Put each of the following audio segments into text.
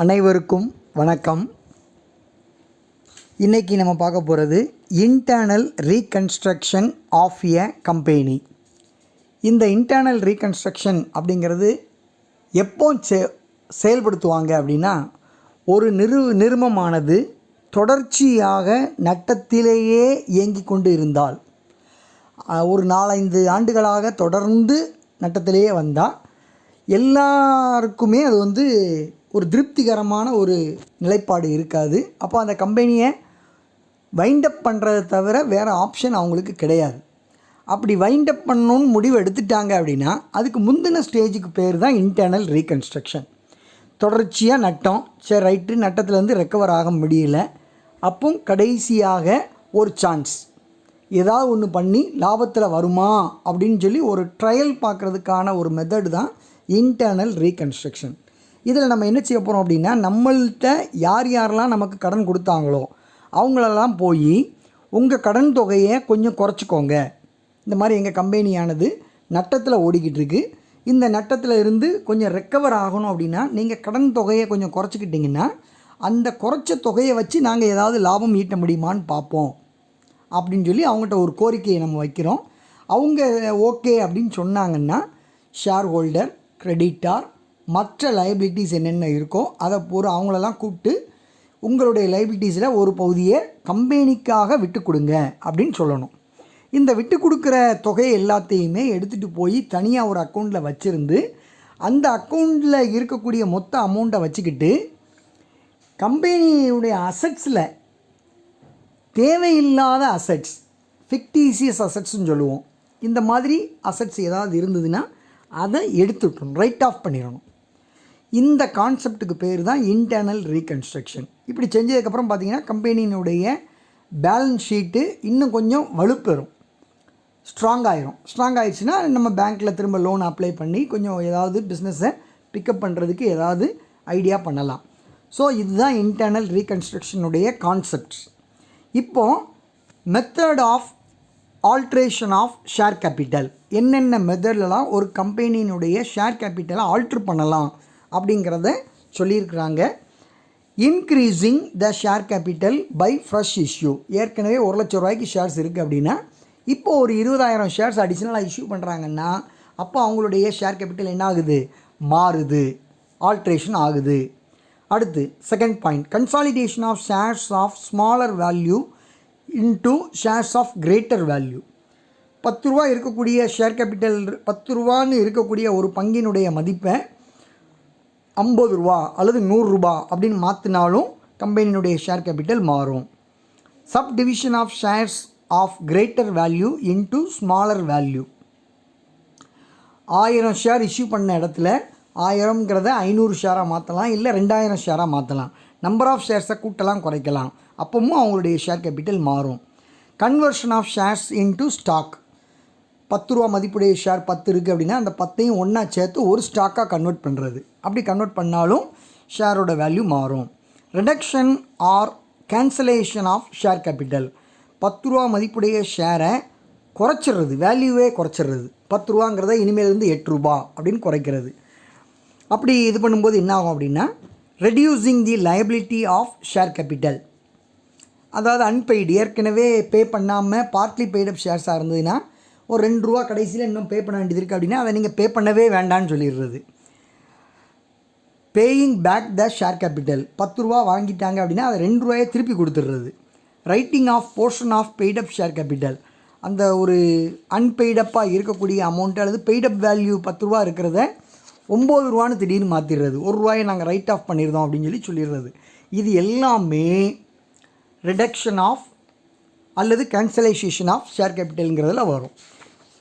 அனைவருக்கும் வணக்கம். இன்றைக்கி நம்ம பார்க்க போகிறது internal reconstruction of a company. இந்த இன்டர்னல் ரீகன்ஸ்ட்ரக்ஷன் அப்படிங்கிறது எப்போ செயல்படுத்துவாங்க அப்படின்னா, ஒரு நிறுவனமானது தொடர்ச்சியாக நட்டத்திலேயே இயங்கி கொண்டு இருந்தால், ஒரு 4-5 ஆண்டுகளாக தொடர்ந்து நட்டத்திலேயே வந்தால் எல்லாருக்குமே அது ஒரு திருப்திகரமான ஒரு நிலைப்பாடு இருக்காது. அப்போ அந்த கம்பெனியை வைண்டப் பண்ணுறதை தவிர வேறு ஆப்ஷன் அவங்களுக்கு கிடையாது. அப்படி வைண்டப் பண்ணணுன்னு முடிவு எடுத்துட்டாங்க அப்படின்னா, அதுக்கு முந்தின ஸ்டேஜுக்கு பேர் தான் இன்டர்னல் ரீகன்ஸ்ட்ரக்ஷன். தொடர்ச்சியாக நட்டம், சரி ரைட்டு, நட்டத்துலேருந்து ரெக்கவர் ஆக முடியல, அப்போ கடைசியாக ஒரு சான்ஸ், ஏதாவது ஒன்று பண்ணி லாபத்தில் வருமா அப்படின்னு சொல்லி ஒரு ட்ரையல் பார்க்குறதுக்கான ஒரு மெத்தட் தான் இன்டர்னல் ரீகன்ஸ்ட்ரக்ஷன். இதில் நம்ம என்ன செய்ய போகிறோம் அப்படின்னா, நம்மள்கிட்ட யாரெல்லாம் நமக்கு கடன் கொடுத்தாங்களோ அவங்களெல்லாம் போய் உங்கள் கடன் தொகையை கொஞ்சம் குறைச்சிக்கோங்க, இந்த மாதிரி எங்கள் கம்பெனியானது நட்டத்தில் ஓடிக்கிட்டு இருக்குது, இந்த நட்டத்தில் இருந்து கொஞ்சம் ரெக்கவர் ஆகணும் அப்படின்னா நீங்கள் கடன் தொகையை கொஞ்சம் குறைச்சிக்கிட்டிங்கன்னா அந்த குறைச்ச தொகையை வச்சு நாங்கள் ஏதாவது லாபம் ஈட்ட முடியுமான்னு பார்ப்போம் அப்படின்னு சொல்லி அவங்ககிட்ட ஒரு கோரிக்கையை நம்ம வைக்கிறோம். அவங்க ஓகே அப்படின்னு சொன்னாங்கன்னா, ஷேர் ஹோல்டர், கிரெடிட்டார், மற்ற லைபிலிட்டிஸ் என்னென்ன இருக்கோ அதை அவங்களெல்லாம் கூப்பிட்டு உங்களுடைய லைபிலிட்டிஸில் ஒரு பகுதியை கம்பெனிக்காக விட்டு கொடுங்க அப்படின்னு சொல்லணும். இந்த விட்டு கொடுக்குற தொகையை எல்லாத்தையுமே எடுத்துகிட்டு போய் தனியாக ஒரு அக்கௌண்ட்டில் வச்சுருந்து அந்த அக்கௌண்ட்டில் இருக்கக்கூடிய மொத்த அமௌண்ட்டை வச்சுக்கிட்டு கம்பெனியுடைய அசட்ஸில் தேவையில்லாத அசட்ஸ், ஃபிக்டீசியஸ் அசட்ஸ்ன்னு சொல்லுவோம், இந்த மாதிரி அசட்ஸ் ஏதாவது இருந்ததுன்னா அதை எடுத்துட்டணும், ரைட் ஆஃப் பண்ணிடணும். இந்த கான்செப்டுக்கு பேர் தான் இன்டர்னல் ரீகன்ஸ்ட்ரக்ஷன். இப்படி செஞ்சதுக்கப்புறம் பார்த்திங்கன்னா கம்பெனியினுடைய பேலன்ஸ் ஷீட்டு இன்னும் கொஞ்சம் வலுப்பெறும், ஸ்ட்ராங் ஆயிடுச்சுன்னா நம்ம பேங்க்கில் திரும்ப லோன் அப்ளை பண்ணி கொஞ்சம் ஏதாவது பிஸ்னஸை பிக்கப் பண்ணுறதுக்கு ஏதாவது ஐடியா பண்ணலாம். ஸோ இதுதான் இன்டர்னல் ரீகன்ஸ்ட்ரக்ஷனுடைய கான்செப்ட்ஸ். இப்போது method of alteration of share capital, என்னென்ன மெத்தட்லாம் ஒரு கம்பெனியினுடைய ஷேர் கேபிட்டலை ஆல்ட்ரு பண்ணலாம் அப்படிங்கிறத சொல்லியிருக்கிறாங்க. Increasing the share capital by fresh issue. ஏற்கனவே 1 லட்ச ரூபாய்க்கு ஷேர்ஸ் இருக்குது அப்படின்னா இப்போது ஒரு 20,000 ஷேர்ஸ் அடிஷ்னலாக இஷ்யூ பண்ணுறாங்கன்னா அப்போ அவங்களுடைய ஷேர் கேபிட்டல் என்ன ஆகுது, மாறுது, ஆல்ட்ரேஷன் ஆகுது. அடுத்து second point, consolidation of shares of smaller value into shares of greater value. 10 ரூபா இருக்கக்கூடிய ஷேர் கேபிட்டல், 10 ரூபான்னு இருக்கக்கூடிய ஒரு பங்கினுடைய மதிப்பை 50 ரூபா அல்லது 100 ரூபா அப்படின்னு மாற்றினாலும் கம்பெனியினுடைய ஷேர் கேபிட்டல் மாறும். Subdivision of shares of greater value into smaller value. 1000 share issue பண்ண இடத்துல 1000ங்கிறத 500 ஷேராக மாற்றலாம், இல்லை 2000 ஷேராக மாற்றலாம். நம்பர் ஆஃப் ஷேர்ஸை கூட்டலாம், குறைக்கலாம், அப்பவும் அவங்களுடைய ஷேர் கேபிட்டல் மாறும். Conversion of shares into stock. 10 ரூபா மதிப்புடைய ஷேர் 10 இருக்குது அப்படின்னா அந்த 10ஐயும் ஒன்றா சேர்த்து ஒரு ஸ்டாக்காக கன்வெர்ட் பண்ணுறது. அப்படி கன்வெர்ட் பண்ணாலும் ஷேரோட வேல்யூ மாறும். Reduction or cancellation of share capital. 10 ரூபா மதிப்புடைய ஷேரை குறைச்சிடுறது, வேல்யூவே குறைச்சிடுறது. 10 ரூபாங்கிறத இனிமேலேருந்து 8 ரூபா அப்படின்னு குறைக்கிறது. அப்படி இது பண்ணும்போது என்ன ஆகும் அப்படின்னா, reducing the liability of share capital. அதாவது அன்பெய்டு, ஏற்கனவே பே பண்ணாமல் பார்ட்லி பெய்டப் ஷேர்ஸாக இருந்ததுன்னா ஒரு 2 ரூபா கடைசியில் இன்னும் பே பண்ண வேண்டியது இருக்குது அப்படின்னா அதை நீங்கள் பே பண்ணவே வேண்டான்னு சொல்லிடுறது. Paying back the share capital. 10 ரூபா வாங்கிட்டாங்க அப்படின்னா அதை 2 ரூபாயை திருப்பி கொடுத்துடுறது. Writing off portion of paid up share capital. அந்த ஒரு அன்பெய்டப்பாக இருக்கக்கூடிய அமௌண்ட்டு அல்லது பெய்டப் வேல்யூ 10 ரூபா இருக்கிறத 9 ரூபான்னு திடீர்னு மாற்றிடுறது. 1 ரூபாயை நாங்கள் ரைட் ஆஃப் பண்ணியிருந்தோம் அப்படின்னு சொல்லிடுறது. இது எல்லாமே ரிடக்ஷன் ஆஃப் அல்லது கேன்சலைசேஷன் ஆஃப் ஷேர் கேபிட்டலுங்கிறதுல வரும்.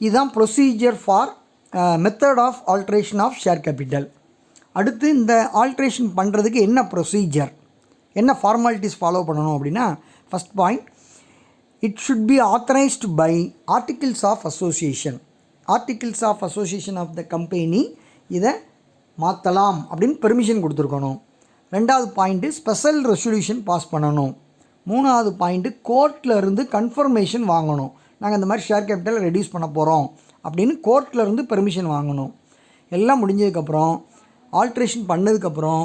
இதுதான் procedure for method of alteration of share capital. அடுத்து இந்த ஆல்ட்ரேஷன் பண்ணுறதுக்கு என்ன ப்ரொசீஜர், என்ன ஃபார்மாலிட்டிஸ் ஃபாலோ பண்ணணும் அப்படின்னா, first point, it should be authorised by articles of association. Articles of association of the company இதை மாற்றலாம் அப்படின்னு பெர்மிஷன் கொடுத்துருக்கணும். 2வது பாயிண்ட்டு, ஸ்பெஷல் ரெசல்யூஷன் பாஸ் பண்ணணும். 3வது பாயிண்ட்டு, கோர்ட்டில் இருந்து கன்ஃபர்மேஷன் வாங்கணும். நாங்கள் இந்த மாதிரி ஷேர் கேபிட்டலை ரெடியூஸ் பண்ண போகிறோம் அப்படின்னு கோர்ட்டில் இருந்து பெர்மிஷன் வாங்கணும். எல்லாம் முடிஞ்சதுக்கப்புறம் ஆல்ட்ரேஷன் பண்ணதுக்கப்புறம்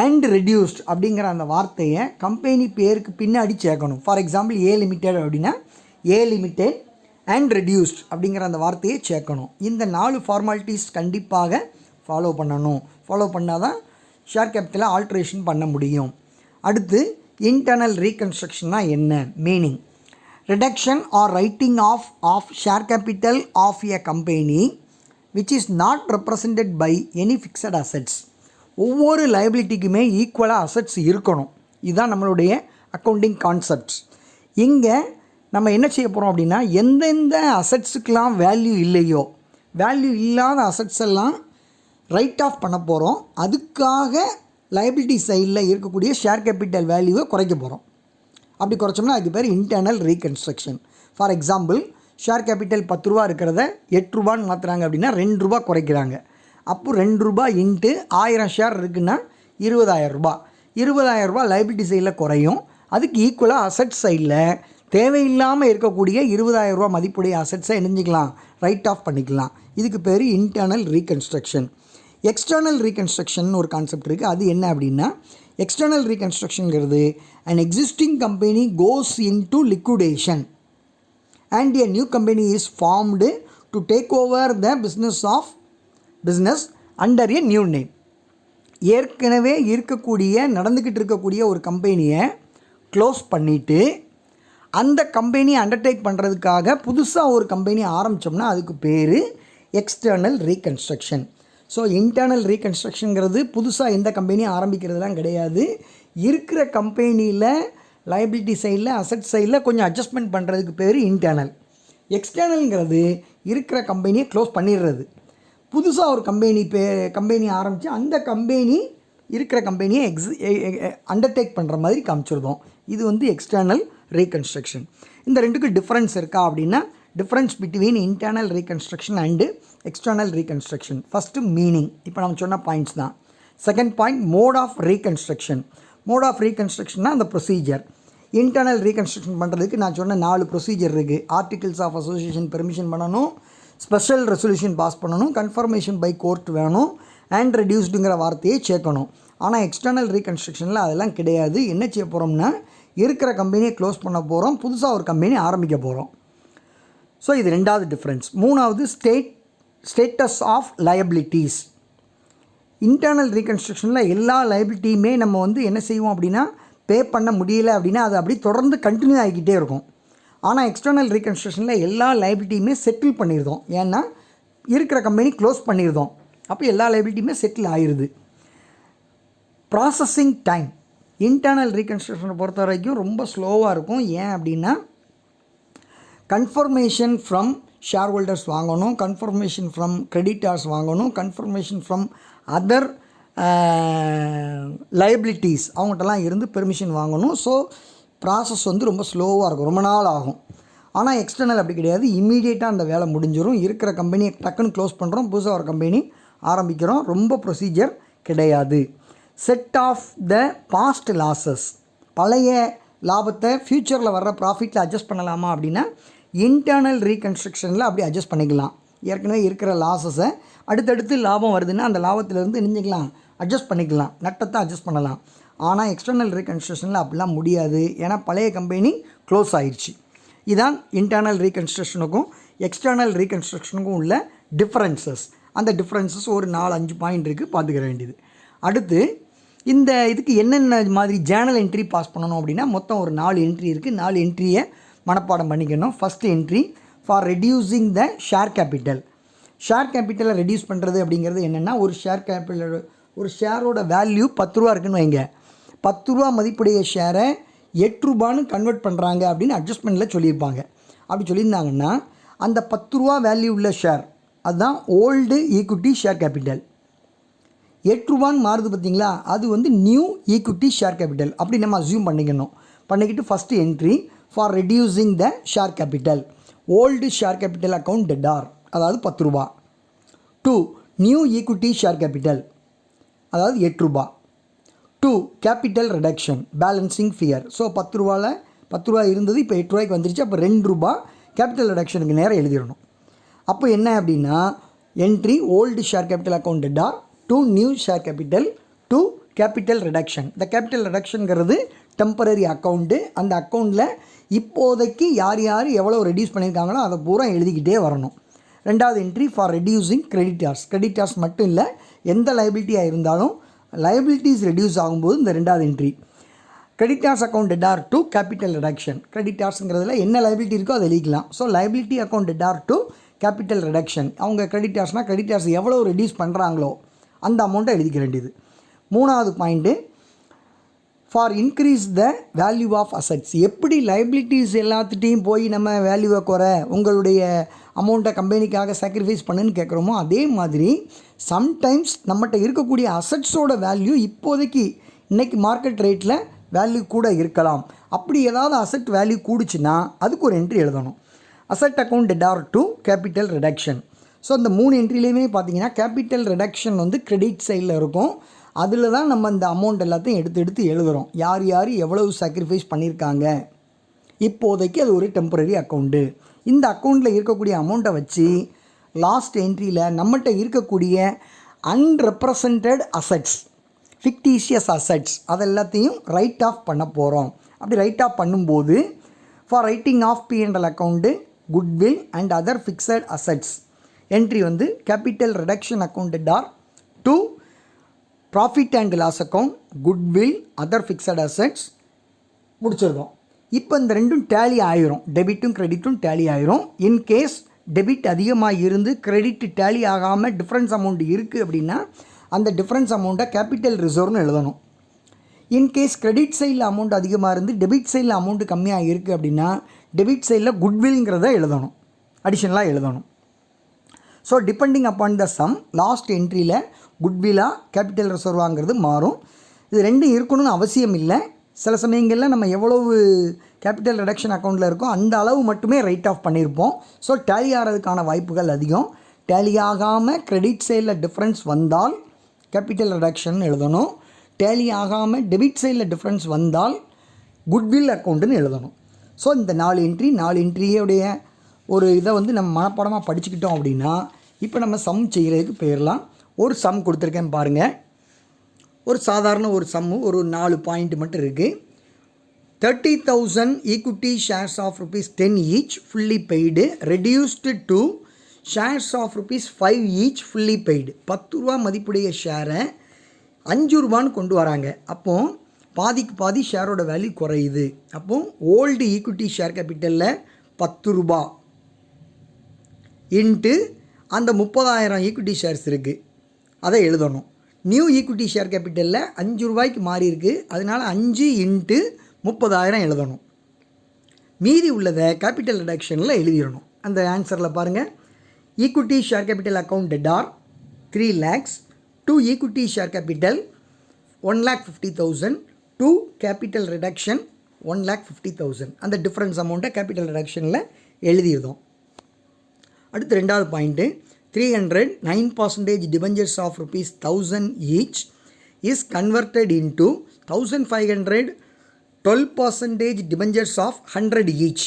அண்ட் ரெடியூஸ்ட் அப்படிங்கிற அந்த வார்த்தையை கம்பெனி பேருக்கு பின்னாடி சேர்க்கணும். ஃபார் எக்ஸாம்பிள் ஏ லிமிடெட் அப்படின்னா ஏ லிமிடெட் அண்ட் ரெடியூஸ்ட் அப்படிங்கிற அந்த வார்த்தையை சேர்க்கணும். இந்த 4 ஃபார்மாலிட்டிஸ் கண்டிப்பாக ஃபாலோ பண்ணணும். ஃபாலோ பண்ணால் தான் ஷேர் கேபிட்டலை ஆல்ட்ரேஷன் பண்ண முடியும். அடுத்து இன்டர்னல் ரீகன்ஸ்ட்ரக்ஷன்னா என்ன meaning? Reduction or writing off share capital of a company which is not represented by any fixed assets. ஒவ்வொரு லைபிலிட்டிக்குமே ஈக்குவலாக அசட்ஸ் இருக்கணும். இதுதான் நம்மளுடைய அக்கௌண்டிங் கான்செப்ட்ஸ். இங்கே நம்ம என்ன செய்ய போகிறோம் அப்படின்னா, எந்தெந்த அசட்ஸுக்கெலாம் வேல்யூ இல்லையோ, வேல்யூ இல்லாத அசட்ஸ் எல்லாம் ரைட் ஆஃப் பண்ண போகிறோம். அதுக்காக லைபிலிட்டி சைடில் இருக்கக்கூடிய ஷேர் கேபிட்டல் வேல்யூவை குறைக்க போகிறோம். அப்படி குறைச்சோம்னா அதுக்கு பேர் internal reconstruction. For example, share capital 10 ரூபா இருக்கிறத 8 ரூபான்னு மாற்றுறாங்க அப்படின்னா 2 ரூபா குறைக்கிறாங்க. அப்போ 2 ரூபா இன்ட்டு 1000 ஷேர் இருக்குன்னா 20,000 ரூபா. 20,000 ரூபா லைபிலிட்டி சைடில் குறையும். அதுக்கு ஈக்குவலாக அசட் சைடில் தேவையில்லாமல் இருக்கக்கூடிய 20,000 ரூபா மதிப்புடைய அசட்ஸை இணைஞ்சிக்கலாம், ரைட் ஆஃப் பண்ணிக்கலாம். இதுக்கு பேர் இன்டர்னல் ரீகன்ஸ்ட்ரக்ஷன். எக்ஸ்டர்னல் ரீகன்ஸ்ட்ரக்ஷன் ஒரு கான்செப்ட் இருக்குது. அது என்ன அப்படின்னா, external ரீகன்ஸ்ட்ரக்ஷனுங்கிறது an existing company goes into liquidation and a new company is formed to take over the business under a new name. ஏற்கனவே நடந்துக்கிட்டு இருக்கக்கூடிய ஒரு கம்பெனியை க்ளோஸ் பண்ணிவிட்டு அந்த கம்பெனி அண்டர்டேக் பண்ணுறதுக்காக புதுசாக ஒரு கம்பெனி ஆரம்பித்தோம்னா அதுக்கு பேர் எக்ஸ்டர்னல் ரீகன்ஸ்ட்ரக்ஷன். ஸோ இன்டர்னல் ரீகன்ஸ்ட்ரக்ஷனுங்கிறது புதுசாக எந்த கம்பெனியும் ஆரம்பிக்கிறதுலாம் கிடையாது. இருக்கிற கம்பெனியில் லைபிலிட்டி சைடில் அசட் சைடில் கொஞ்சம் அட்ஜஸ்ட்மெண்ட் பண்ணுறதுக்கு பேர் இன்டர்னல். எக்ஸ்டர்னல்ங்கிறது இருக்கிற கம்பெனியை க்ளோஸ் பண்ணிடுறது. புதுசாக ஒரு கம்பெனி ஆரம்பித்து அந்த கம்பெனி இருக்கிற கம்பெனியை அண்டர்டேக் பண்ணுற மாதிரி காமிச்சிருந்தோம். இது வந்து எக்ஸ்டர்னல் ரீகன்ஸ்ட்ரக்ஷன். இந்த ரெண்டுக்கு டிஃப்ரென்ஸ் இருக்கா அப்படின்னா, difference between internal reconstruction and external reconstruction. First meaning, இப்போ நம்ம சொன்ன பாயிண்ட்ஸ் தான். Second point, mode of reconstruction. Mode of ரீகன்ஸ்ட்ரக்ஷன்னா அந்த ப்ரொசீஜர். இன்டர்னல் ரீகன்ஸ்ட்ரக்ஷன் பண்ணுறதுக்கு நான் சொன்ன 4 ப்ரொசீஜர் இருக்குது. ஆர்டிகிள்ஸ் ஆஃப் அசோசியேஷன் பெர்மிஷன் பண்ணணும், ஸ்பெஷல் ரெசல்யூஷன் பாஸ் பண்ணணும், கன்ஃபர்மேஷன் பை கோர்ட் வேணும், அண்ட் ரெடியூஸ்டுங்கிற வார்த்தையை சேர்க்கணும். ஆனால் எக்ஸ்டர்னல் ரீகன்ஸ்ட்ரக்ஷனில் அதெல்லாம் கிடையாது. என்ன செய்ய போகிறோம்னா, இருக்கிற கம்பெனியை க்ளோஸ் பண்ண போகிறோம், புதுசாக ஒரு கம்பெனி ஆரம்பிக்க போகிறோம். ஸோ இது ரெண்டாவது டிஃப்ரென்ஸ். மூணாவது ஸ்டேட்டஸ் ஆஃப் லயபிலிட்டிஸ். இன்டர்னல் ரீகன்ஸ்ட்ரக்ஷனில் எல்லா லைபிலிட்டியுமே நம்ம வந்து என்ன செய்வோம் அப்படின்னா, பே பண்ண முடியலை அப்படின்னா அது அப்படி தொடர்ந்து கண்டினியூ ஆகிக்கிட்டே இருக்கும். ஆனால் எக்ஸ்டர்னல் ரீகன்ஸ்ட்ரக்ஷனில் எல்லா லைபிலிட்டியுமே செட்டில் பண்ணியிருந்தோம். ஏன்னா இருக்கிற கம்பெனி க்ளோஸ் பண்ணியிருந்தோம். அப்போ எல்லா லைபிலிட்டியுமே செட்டில் ஆயிடுது. ப்ராசஸிங் டைம் இன்டர்னல் ரீகன்ஸ்ட்ரக்ஷனை பொறுத்த வரைக்கும் ரொம்ப ஸ்லோவாக இருக்கும். ஏன் அப்படின்னா, கன்ஃபர்மேஷன் ஃப்ரம் ஷேர் ஹோல்டர்ஸ் வாங்கணும், கன்ஃபர்மேஷன் ஃப்ரம் கிரெடிட்டார்ஸ் வாங்கணும், கன்ஃபர்மேஷன் ஃப்ரம் அதர் லைபிலிட்டிஸ் அவங்கள்ட்டலாம் இருந்து பெர்மிஷன் வாங்கணும். ஸோ ப்ராசஸ் வந்து ரொம்ப ஸ்லோவாக இருக்கும், ரொம்ப நாள் ஆகும். ஆனால் எக்ஸ்டர்னல் அப்படி கிடையாது. இம்மீடியட்டாக அந்த வேலை முடிஞ்சிடும். இருக்கிற கம்பெனியை டக்குன்னு க்ளோஸ் பண்ணுறோம், புதுசாக ஒரு கம்பெனி ஆரம்பிக்கிறோம். ரொம்ப ப்ரொசீஜர் கிடையாது. Set off the past losses. பழைய லாபத்தை ஃப்யூச்சரில் வர்ற ப்ராஃபிட்டில் அட்ஜஸ்ட் பண்ணலாமா அப்படின்னா, இன்டர்னல் ரீகன்ஸ்ட்ரக்ஷனில் அப்படி அட்ஜஸ்ட் பண்ணிக்கலாம். ஏற்கனவே இருக்கிற லாஸஸை அடுத்தடுத்து லாபம் வருதுன்னா அந்த லாபத்திலேருந்து நினைஞ்சிக்கலாம், அட்ஜஸ்ட் பண்ணிக்கலாம், நட்டத்தை அட்ஜஸ்ட் பண்ணலாம். ஆனால் எக்ஸ்டர்னல் ரீகன்ஸ்ட்ரக்ஷனில் அப்படிலாம் முடியாது. ஏன்னா பழைய கம்பெனி க்ளோஸ் ஆயிடுச்சு. இதுதான் இன்டர்னல் ரீகன்ஸ்ட்ரக்ஷனுக்கும் எக்ஸ்டர்னல் ரீகன்ஸ்ட்ரக்ஷனுக்கும் உள்ள டிஃப்ரென்சஸ். அந்த டிஃப்ரென்சஸ் ஒரு 4-5 பாயிண்ட் இருக்குது, பார்த்துக்கிற வேண்டியது. அடுத்து இந்த இதுக்கு என்னென்ன மாதிரி ஜேர்னல் என்ட்ரி பாஸ் பண்ணணும் அப்படின்னா, மொத்தம் ஒரு 4 என்ட்ரி இருக்குது. 4 என்ட்ரியை மனப்பாடம் பண்ணிக்கணும். First entry for reducing the share capital. Share கேபிட்டலை ரெடியூஸ் பண்ணுறது அப்படிங்கிறது என்னென்னா, ஒரு ஷேரோட வேல்யூ 10 ரூபா இருக்குன்னு வைங்க. 10 ரூபா மதிப்புடைய ஷேரை 8 ரூபான்னு கன்வெர்ட் பண்ணுறாங்க அப்படின்னு அட்ஜஸ்ட்மெண்ட்டில் சொல்லியிருப்பாங்க. அப்படி சொல்லியிருந்தாங்கன்னா அந்த 10 ரூபா வேல்யூ உள்ள ஷேர் அதுதான் ஓல்டு ஈக்விட்டி ஷேர் கேபிட்டல். 8 ரூபான்னு மாறுது பார்த்தீங்களா, அது வந்து நியூ ஈக்விட்டி ஷேர் கேபிட்டல். அப்படி நம்ம அஸ்யூம் பண்ணிக்கிட்டு first entry for reducing the share capital. Old share capital account debtor, அதாவது 10 ரூபா. 2 நியூ ஈக்விட்டி ஷேர் கேபிட்டல், அதாவது 8 ரூபா. 2 capital reduction balancing fear. So 10 ரூபா இருந்தது, இப்போ 8 ரூபாய்க்கு வந்துருச்சு. அப்போ 2 ரூபா கேபிட்டல் ரிடக்ஷனுக்கு நேரம் எழுதிடணும். அப்போ என்ன அப்படின்னா, entry old share capital account debtor, 2 new share capital, 2 capital reduction. இந்த கேபிட்டல் ரிடக்ஷனுங்கிறது டெம்பரரி அக்கௌண்ட்டு. அந்த அக்கௌண்ட்டில் இப்போதைக்கு யார் யார் எவ்வளோ ரெடியூஸ் பண்ணியிருக்காங்களோ அதை பூரா எழுதிக்கிட்டே வரணும். ரெண்டாவது entry for reducing creditors. Creditors மட்டும் இல்லை, எந்த லைபிலிட்டியாக இருந்தாலும் லைபிலிட்டிஸ் ரெடியூஸ் ஆகும்போது இந்த ரெண்டாவது entry. Creditors account debtor to capital reduction. கிரெடிட்டார்ஸுங்கிறதுல என்ன லைபிலிட்டி இருக்கோ அதை எழுதிக்கலாம். So liability account debtor to capital reduction. அவங்க கிரெடிட்டார்ஸ்னால் கிரெடிட்டார்ஸ் எவ்வளோ ரெடியூஸ் பண்ணுறாங்களோ அந்த அமௌண்ட்டை எழுதிக்க வேண்டியது. மூணாவது point, for increase the value of assets. எப்படி லைபிலிட்டிஸ் எல்லாத்துட்டையும் போய் நம்ம வேல்யூவை குறை, உங்களுடைய அமௌண்ட்டை கம்பெனிக்காக சாக்ரிஃபைஸ் பண்ணுன்னு கேட்குறோமோ அதே மாதிரி சம்டைம்ஸ் நம்மகிட்ட இருக்கக்கூடிய அசட்ஸோட வேல்யூ இப்போதைக்கு இன்றைக்கி மார்க்கெட் ரேட்டில் வேல்யூ கூட இருக்கலாம். அப்படி ஏதாவது அசட் வேல்யூ கூடுச்சுன்னா அதுக்கு ஒரு என்ட்ரி எழுதணும். Asset account debtor to capital reduction. So இந்த 3 என்ட்ரிலையுமே பார்த்தீங்கன்னா கேபிட்டல் ரிடக்ஷன் வந்து கிரெடிட் சைடில் இருக்கும். அதில் தான் நம்ம இந்த அமௌண்ட் எல்லாத்தையும் எடுத்து எழுதுகிறோம். யார் யார் எவ்வளவு சாக்ரிஃபைஸ் பண்ணியிருக்காங்க. இப்போதைக்கு அது ஒரு டெம்பரரி அக்கௌண்ட்டு. இந்த அக்கௌண்ட்டில் இருக்கக்கூடிய அமௌண்ட்டை வச்சு லாஸ்ட் என்ட்ரியில் நம்மகிட்ட இருக்கக்கூடிய அன்ரெப்ரசன்டட் அசட்ஸ், ஃபிக்டீஷியஸ் அசட்ஸ், அது எல்லாத்தையும் ரைட் ஆஃப் பண்ண போகிறோம். அப்படி ரைட் ஆஃப் பண்ணும்போது for writing off P&L account goodwill and other fixed assets entry வந்து capital reduction account debtor to profit and loss account goodwill other fixed assets முடிச்சிருக்கோம். இப்போ இந்த ரெண்டும் டேலி ஆயிரும். டெபிட்டும் கிரெடிட்டும் டேலி ஆயிரும். இன்கேஸ் டெபிட் அதிகமாக இருந்து கிரெடிட் டேலி ஆகாமல் டிஃப்ரென்ஸ் அமௌண்ட் இருக்குது அப்படின்னா அந்த டிஃப்ரென்ஸ் அமௌண்ட்டை கேபிட்டல் ரிசர்வ்னு எழுதணும். இன்கேஸ் கிரெடிட் சைடில் அமௌண்ட் அதிகமாக இருந்து டெபிட் சைடில் அமௌண்ட் கம்மியாக இருக்குது அப்படின்னா டெபிட் சைடில் குட்வில்ங்கிறத எழுதணும், அடிஷனலாக எழுதணும். So depending upon the sum last என்ட்ரியில் குட்வில்லாக கேபிட்டல் ரிசர்வாங்கிறது மாறும். இது ரெண்டும் இருக்கணும்னு அவசியம் இல்லை. சில சமயங்களில் நம்ம எவ்வளவு கேபிட்டல் ரிடக்ஷன் அக்கௌண்ட்டில் இருக்கோ அந்த அளவு மட்டுமே ரைட் ஆஃப் பண்ணியிருப்போம். ஸோ டேலி ஆகிறதுக்கான வாய்ப்புகள் அதிகம். டேலி ஆகாமல் கிரெடிட் சைடில் டிஃப்ரென்ஸ் வந்தால் கேபிட்டல் ரிடக்ஷன் எழுதணும். டேலி ஆகாமல் டெபிட் சைடில் டிஃப்ரென்ஸ் வந்தால் குட்வில் அக்கௌண்ட்டுன்னு எழுதணும். ஸோ இந்த 4 என்ட்ரியோடைய ஒரு இதை வந்து நம்ம மனப்பாடமாக படிச்சுக்கிட்டோம் அப்படின்னா இப்போ நம்ம சம் செய்கிறதுக்கு போயிடலாம். ஒரு சம் கொடுத்துருக்கேன் பாருங்கள். ஒரு சாதாரண ஒரு சம்மு, ஒரு 4 பாயிண்ட் மட்டும் இருக்குது. 30,000 equity shares of ₹10 each fully paid reduced to shares of ₹5 each fully paid. 10 ரூபா மதிப்புடைய ஷேரை 5 ரூபான்னு கொண்டு வராங்க. அப்போது பாதிக்கு பாதி ஷேரோட வேல்யூ குறையுது. அப்போது ஓல்டு ஈக்விட்டி ஷேர் கேபிட்டலில் 10 ரூபா இன்ட்டு அந்த 30,000 ஈக்விட்டி ஷேர்ஸ் இருக்குது, அதை எழுதணும். நியூ ஈக்விட்டி ஷேர் கேபிட்டலில் 5 ரூபாய்க்கு மாறி இருக்குது, அதனால் 5 இன்ட்டு 30,000 எழுதணும். மீதி உள்ளதை கேபிட்டல் ரிடக்ஷனில் எழுதிடணும். அந்த ஆன்சரில் பாருங்கள். Equity share capital account debtor 3 lakhs to equity share capital 1,50,000 to capital reduction 1,50,000. அந்த டிஃப்ரென்ஸ் அமௌண்ட்டை கேபிட்டல் ரிடக்ஷனில் எழுதியிருந்தோம். அடுத்து ரெண்டாவது point, 309% debentures of ₹1,000 each is converted into 1,500 12% debentures of 100 each.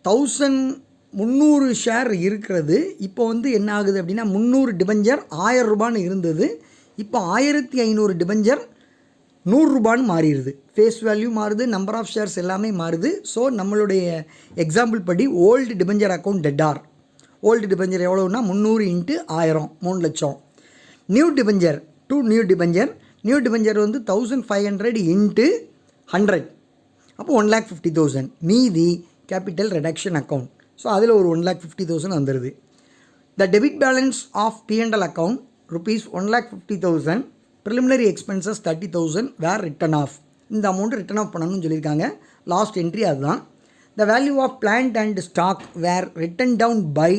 1,300 share இருக்கிறது. இப்போ வந்து என்ன ஆகுது அப்படின்னா 300 டிபெஞ்சர் 1000 ரூபான்னு இருந்தது. இப்போ 1500 டிபெஞ்சர் 100 ரூபான்னு மாறிடுது. ஃபேஸ் வேல்யூ மாறுது, நம்பர் ஆஃப் ஷேர்ஸ் எல்லாமே மாறுது. ஸோ நம்மளுடைய எக்ஸாம்பிள் படி old debenture account debtor. Old debenture எவ்வளோன்னா 300 இன்ட்டு 1000 3 லட்சம். நியூ டிபெஞ்சர் நியூ டிபெஞ்சர் வந்து 1,500 இன்ட்டு 100, அப்போ 1,50,000. மீதி கேபிட்டல் ரிடக்ஷன் அக்கௌண்ட். ஸோ அதில் ஒரு 1,50,000 வந்துடுது. The debit balance of P&L account ₹1,50,000 preliminary expenses 30,000 were written off. இந்த அமௌண்ட்டு ரிட்டன் ஆஃப் பண்ணணும்னு சொல்லியிருக்காங்க. லாஸ்ட் என்ட்ரி அதுதான். The value of plant and stock were written down by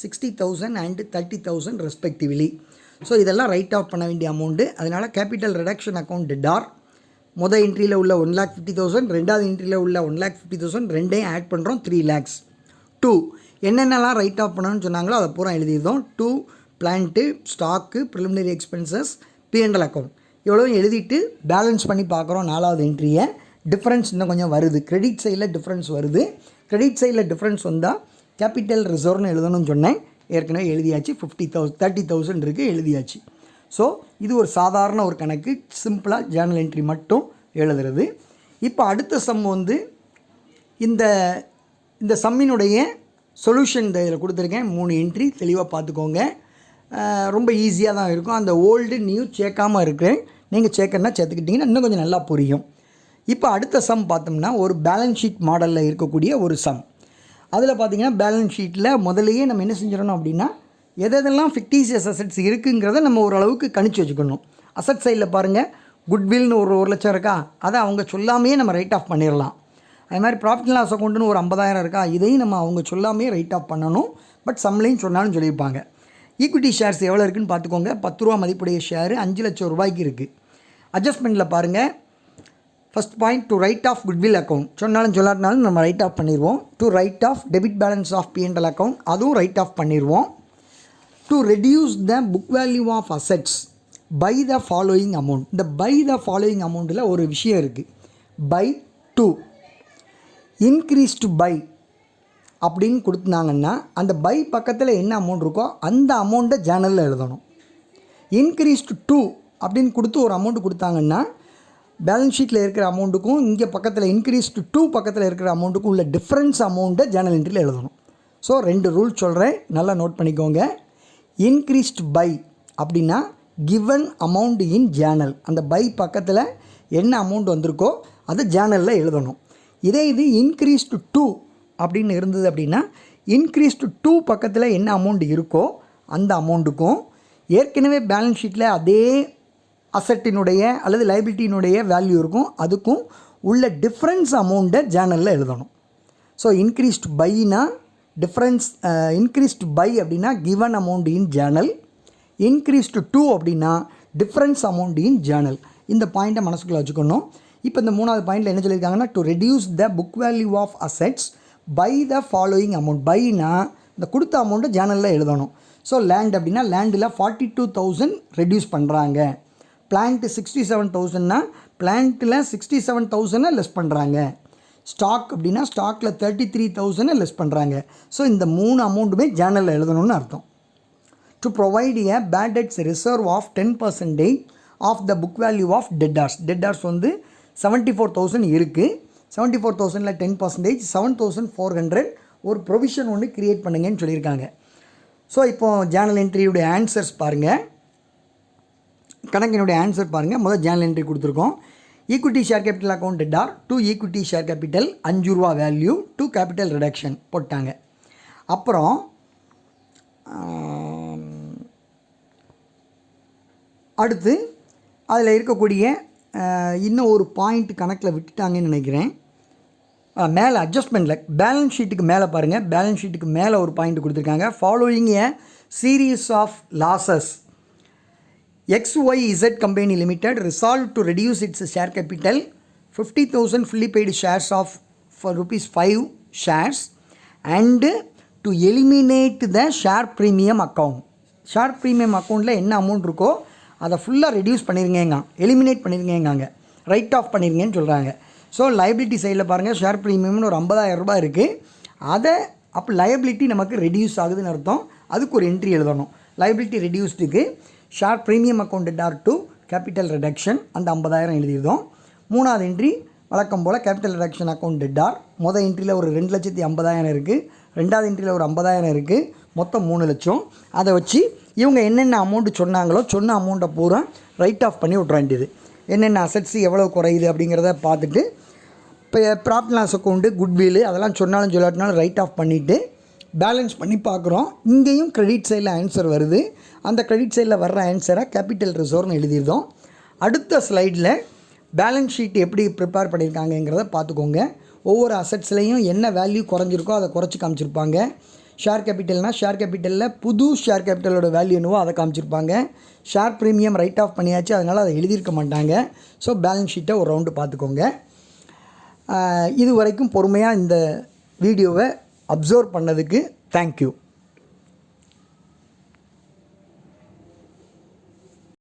60,000 and 30,000 respectively. So இதெல்லாம் write off பண்ண வேண்டிய amount. அதனால் capital reduction account டெடார் மொதல் என்ட்ரியில் உள்ள 1,50,000, ரெண்டாவது என்ட்ரியில் உள்ள 1,50,000 ரெண்டையும் ஆட் பண்ணுறோம் 3 lakhs. 2 என்னென்னலாம் ரைட் ஆஃப் பண்ணணும்னு சொன்னாங்களோ அதை பூரா எழுதியிருந்தோம். 2 plant, stock, preliminary expenses, P&L account இவ்வளோ எழுதிட்டு பேலன்ஸ் பண்ணி பார்க்குறோம். 4வது என்ட்ரியை டிஃப்ரென்ஸ் இன்னும் கொஞ்சம் வருது. கிரெடிட் சைடில் டிஃப்ரென்ஸ் வருது. கிரெடிட் சைடில் டிஃப்ரென்ஸ் வந்தால் கேபிட்டல் ரிசர்வ்னு எழுதணும்னு சொன்னேன். ஏற்கனவே எழுதியாச்சு. 30,000 இருக்குது, எழுதியாச்சு. ஸோ இது ஒரு சாதாரண ஒரு கணக்கு, சிம்பிளாக ஜேர்னல் என்ட்ரி மட்டும் எழுதுறது. இப்போ அடுத்த சம் வந்து இந்த சம்மினுடைய சொல்யூஷன் இதில் கொடுத்துருக்கேன். 3 என்ட்ரி தெளிவாக பார்த்துக்கோங்க. ரொம்ப ஈஸியாக தான் இருக்கும். அந்த ஓல்டு நியூ சேர்க்காமல் இருக்கிறேன், நீங்கள் சேர்க்கணுன்னா சேர்த்துக்கிட்டிங்கன்னா இன்னும் கொஞ்சம் நல்லா புரியும். இப்போ அடுத்த சம் பார்த்தோம்னா ஒரு பேலன்ஸ் ஷீட் மாடலில் இருக்கக்கூடிய ஒரு சம். அதில் பார்த்திங்கன்னா பேலன்ஸ் ஷீட்டில் முதலையே நம்ம என்ன செஞ்சிடணும் அப்படின்னா எதெல்லாம் ஃபிக்டிஷியஸ் அசெட்ஸ் இருக்குங்கிறத நம்ம ஓரளவுக்கு கணிச்சு வச்சுக்கணும். அசட் சைடில் பாருங்கள், குட்வில்னு ஒரு 1 லட்சம் இருக்கா, அதை அவங்க சொல்லாமையே நம்ம ரைட் ஆஃப் பண்ணிடலாம். அது மாதிரி ப்ராஃபிட் லாஸ் அக்கௌண்ட்டுன்னு ஒரு 50,000 இருக்கா, இதையும் நம்ம அவங்க சொல்லாமே ரைட் ஆஃப் பண்ணணும். பட் சம்லையும் சொன்னாலும் சொல்லியிருப்பாங்க. ஈக்விட்டி ஷேர்ஸ் எவ்வளோ இருக்குதுன்னு பார்த்துக்கோங்க. 10 ரூபா மதிப்புடைய ஷேரு 5 லட்சம் ரூபாய்க்கு இருக்குது. அட்ஜஸ்ட்மெண்ட்டில் பாருங்கள், first point to write off goodwill account சொன்னாலும் சொல்லாட்டினாலும் நம்ம ரைட் ஆஃப் பண்ணிடுவோம். To write off debit balance of P&L account அதுவும் ரைட் ஆஃப் பண்ணிடுவோம். To reduce the book value of assets by the following amount. இந்த பை த ஃபாலோயிங் அமௌண்ட்டில் ஒரு விஷயம் இருக்குது. By to increase to by அப்படின்னு கொடுத்தாங்கன்னா அந்த பை பக்கத்தில் என்ன அமௌண்ட் இருக்கோ அந்த அமௌண்ட்டை ஜேர்னலில் எழுதணும். இன்க்ரீஸ் டு 2 அப்படின்னு கொடுத்து ஒரு அமௌண்ட்டு கொடுத்தாங்கன்னா பேலன்ஸ் ஷீட்டில் இருக்கிற அமௌண்ட்டுக்கும் இங்கே பக்கத்தில் இன்க்ரீஸ் டு 2 பக்கத்தில் இருக்கிற அமௌண்ட்டுக்கும் உள்ள டிஃப்ரென்ஸ் அமௌண்ட்டை ஜேர்னல் என்ட்ரியில் எழுதணும். ஸோ 2 ரூல் சொல்கிறேன், நல்லா நோட் பண்ணிக்கோங்க. இன்க்ரீஸ்டு பை அப்படின்னா கிவன் அமௌண்ட் இன் ஜேர்னல், அந்த பை பக்கத்தில் என்ன அமௌண்ட் வந்திருக்கோ அதை ஜேர்னலில் எழுதணும். இதே இது இன்க்ரீஸ்டு 2 அப்படின்னு இருந்தது அப்படின்னா இன்க்ரீஸ்டு 2 பக்கத்தில் என்ன அமௌண்ட் இருக்கோ அந்த அமௌண்ட்டுக்கும் ஏற்கனவே பேலன்ஸ் ஷீட்டில் அதே அசட்டினுடைய அல்லது லைபிலிட்டியினுடைய வேல்யூ இருக்கும், அதுக்கும் உள்ள டிஃப்ரென்ஸ் அமௌண்ட்டை ஜேர்னலில் எழுதணும். ஸோ இன்க்ரீஸ்டு பைனா டிஃப்ரென்ஸ், இன்க்ரீஸ்டு பை அப்படின்னா given amount in journal, increased 2 அப்படின்னா டிஃப்ரென்ஸ் அமௌண்ட் இன் ஜேர்னல். இந்த பாயிண்ட்டை மனசுக்குள்ளே வச்சுக்கணும். இப்போ இந்த 3வது பாயிண்டில் என்ன சொல்லியிருக்காங்கன்னா to reduce the book value of assets by the following amount. பைனா இந்த கொடுத்த அமௌண்ட்டை ஜேர்னலில் எழுதணும். ஸோ லேண்ட் அப்படின்னா லேண்டில் 42,000 ரெடியூஸ் பண்ணுறாங்க. பிளான்ட்டு 67,000னா பிளான்ட்டில் 67,000 லெஸ் பண்ணுறாங்க. ஸ்டாக் அப்படின்னா ஸ்டாக்கில் 33,000 லெஸ் பண்ணுறாங்க. ஸோ இந்த 3 அமௌண்ட்டுமே ஜேர்னலில் எழுதணும்னு அர்த்தம். To provide a bad debts reserve of 10% of the book value of debtors. Debtors வந்து 74,000 இருக்குது. 74,000ல் 10% 7,400 ஒரு ப்ரொவிஷன் ஒன்று க்ரியேட் பண்ணுங்கன்னு சொல்லியிருக்காங்க. ஸோ இப்போது ஜேர்னல் என்ட்ரியுடைய ஆன்சர்ஸ் பாருங்கள், கணக்கினுடைய ஆன்சர் பாருங்கள். முதல் ஜேர்னல் என்ட்ரி கொடுத்துருக்கோம். Equity share capital account debtor to equity share capital 5 ரூபா வேல்யூ டு கேபிட்டல் ரிடக்ஷன் போட்டாங்க. அப்புறம் அடுத்து அதில் இருக்கக்கூடிய இன்னும் ஒரு பாயிண்ட் கணக்கில் விட்டுட்டாங்கன்னு நினைக்கிறேன். மேலே அட்ஜஸ்ட்மெண்ட்டில் பேலன்ஸ் ஷீட்டுக்கு மேலே பாருங்கள், பேலன்ஸ் ஷீட்டுக்கு மேலே ஒரு பாயிண்ட் கொடுத்துருக்காங்க. Following a series of losses XYZ Company Limited resolved to reduce its share capital 50,000 fully paid shares of for ₹5 shares and to eliminate the share premium account. Share premium அக்கௌண்ட்டில் என்ன amount இருக்கோ அதை ஃபுல்லாக reduce பண்ணிருங்கங்க, eliminate பண்ணிருங்கங்க, right of பண்ணிருங்கன்னு சொல்கிறாங்க. So liability சைடில் பாருங்கள், share ப்ரீமியம்னு ஒரு 50,000 ரூபாய் இருக்குது. அதை அப்போ லைபிலிட்டி நமக்கு ரெடியூஸ் ஆகுதுன்னு அர்த்தம். அதுக்கு ஒரு என்ட்ரி எழுதணும். லைபிலிட்டி ரெடியூஸ்டுக்கு share premium account debtor to capital reduction அந்த 50,000 எழுதியிருந்தோம். 3வது என்ட்ரி வழக்கம் போல் கேபிட்டல் ரிடக்ஷன் அக்கௌண்ட் டெட்டார். மொதல் என்ட்ரியில் ஒரு 2,50,000 இருக்குது, 2வது என்ட்ரியில் ஒரு 50,000 இருக்குது, மொத்தம் 3 லட்சம். அதை வச்சு இவங்க என்னென்ன அமௌண்ட்டு சொன்னாங்களோ சொன்ன அமௌண்ட்டை பூரா ரைட் ஆஃப் பண்ணி விட்ற வேண்டியது. என்னென்ன அசெட்ஸ் எவ்வளோ குறையுது அப்படிங்கிறத பார்த்துட்டு இப்போ ப்ராஃபிட் லாஸ் அக்கௌண்ட்டு குட்வில் அதெல்லாம் சொன்னாலும் சொல்லாட்டினாலும் ரைட் ஆஃப் பண்ணிவிட்டு பேலன்ஸ் பண்ணி பார்க்குறோம். இங்கேயும் கிரெடிட் சைடில் ஆன்சர் வருது. அந்த கிரெடிட் சைடில் வர்ற ஆன்சரை கேபிட்டல் ரிசர்வ்னு எழுதியிருந்தோம். அடுத்த ஸ்லைடில் பேலன்ஸ் ஷீட் எப்படி ப்ரிப்பேர் பண்ணியிருக்காங்கங்கிறத பார்த்துக்கோங்க. ஒவ்வொரு அசெட்ஸ்லேயும் என்ன வேல்யூ குறைஞ்சிருக்கோ அதை குறைச்சி காமிச்சிருப்பாங்க. ஷேர் கேபிட்டல்னால் ஷேர் கேபிட்டலில் புது ஷேர் கேபிட்டலோட வேல்யூ என்னவோ அதை காமிச்சிருப்பாங்க. ஷேர் ப்ரீமியம் ரைட் ஆஃப் பண்ணியாச்சு, அதனால் அதை எழுதியிருக்க மாட்டாங்க. ஸோ பேலன்ஸ் ஷீட்டை ஒரு ரவுண்டு பார்த்துக்கோங்க. இது வரைக்கும் பொறுமையாக இந்த வீடியோவை அப்சர்வ் பண்ணதுக்கு தேங்க்யூ.